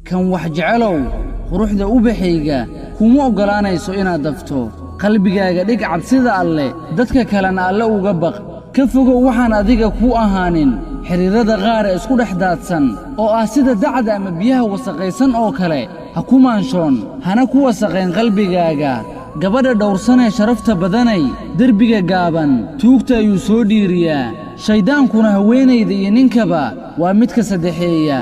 kan wax jecelow quruxda ubaxayga kuma ogolaanayso inaad dafto qalbigaaga dhig cabsida alle dadka kalena alle uga baq ka fogow waxaan adiga ku ahaanin xiriirada qaar isku dhex daadsan oo ah sida dacda ama biyaha wasaqaysan oo kale ha ku maanshoon hana ku wasaqayn qalbigaaga gabadha dhowrsanee sharafta badanay derbiga gaaban tuugta ayuu soo dhiiriyaa shaydaankuna haweenayda iyo ninkaba waa midka saddexeeya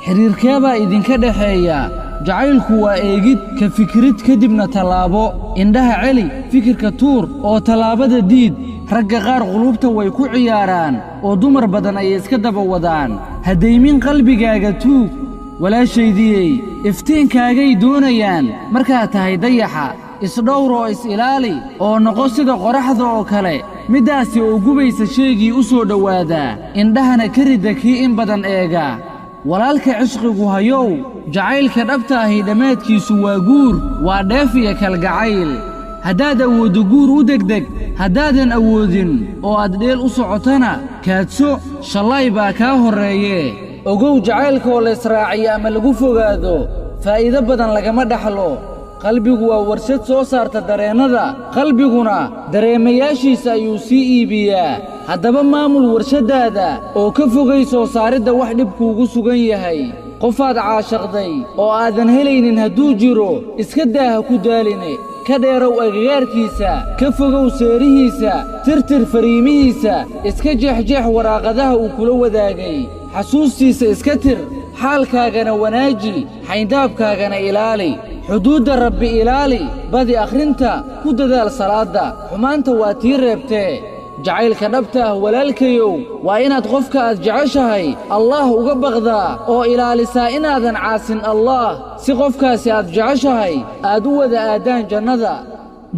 xiriirkeebaa idinka dhexeeya jacaylku waa eegid ka fikirid kadibna tallaabo indhaha celi fikirka tuur oo tallaabada diid ragga qaar qulubta way ku ciyaaraan oo dumar badan ayay iska daba wadaan haddaymin qalbigaaga tuug walaashaydiyey iftiinkaagay doonayaan markaad tahay dayaxa isdhowr oo is-ilaali oo noqo sida qoraxda oo kale middaasi oo gubaysa sheegii u soo dhowaadaa indhahana ka ridda kii in badan eega walaalka cishqigu hayow jacaylka dhabta ahi dhammaadkiisu waa guur waa dheef iyo kalgacayl haddaad awooddo guur u degdeg haddaadan awoodin oo aad dheel u socotana kaadso shallay baa kaa horreeyee ogow jacaylka oo la israaciyo ama lagu fogaado faa'iido badan lagama dhaxlo qalbigu waa warshad soo saarta dareennada qalbiguna dareemayaashiisa ayuu sii iibiyaa haddaba maamul warshaddaada oo ka fogay soo saaridda wax dhibkuugu sugan yahay qofaad caashaqday oo aadan helaynin hadduu jiro iska daaha ku daaline ka dheerow agagaarkiisa ka fogow seerihiisa tirtir fariimihiisa iska jeexjeex waraaqadaha uu kula wadaagay xasuustiisa iska tir xaalkaagana wanaaji xayndaabkaagana ilaali xuduudda rabbi ilaali badi akhrinta ku dadaal salaadda xumaanta waa tii reebtee jacaylka dhabta ah walaalkayow waa inaad qofka aad jeceshahay allaah uga baqdaa oo ilaalisaa inaadan caasin allaah si qofkaasi aad jeceshahay aad u wada aadaan jannada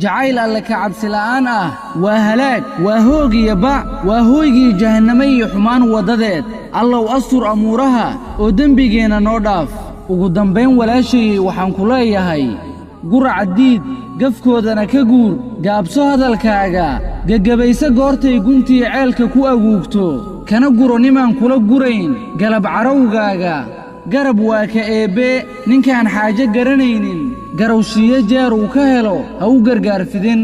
jacayl alle ka cabsi la'aan ah waa halaag waa hoog iyo bac waa hooygii jahannamo iyo xumaan waddadeed allow astur amuuraha oo dembigeenna noo dhaaf ugu dambayn walaashayey waxaan ku leeyahay guraca diid gafkoodana ka guur gaabso hadalkaaga gegabayse goortay guntii ceelka ku aguugto kana guro nimaan kula gurayn galab carowgaaga garab waa ka eebbe ninkaan xaajo garanaynin garowshiiyo jeer uu ka helo ha u gargaar fidin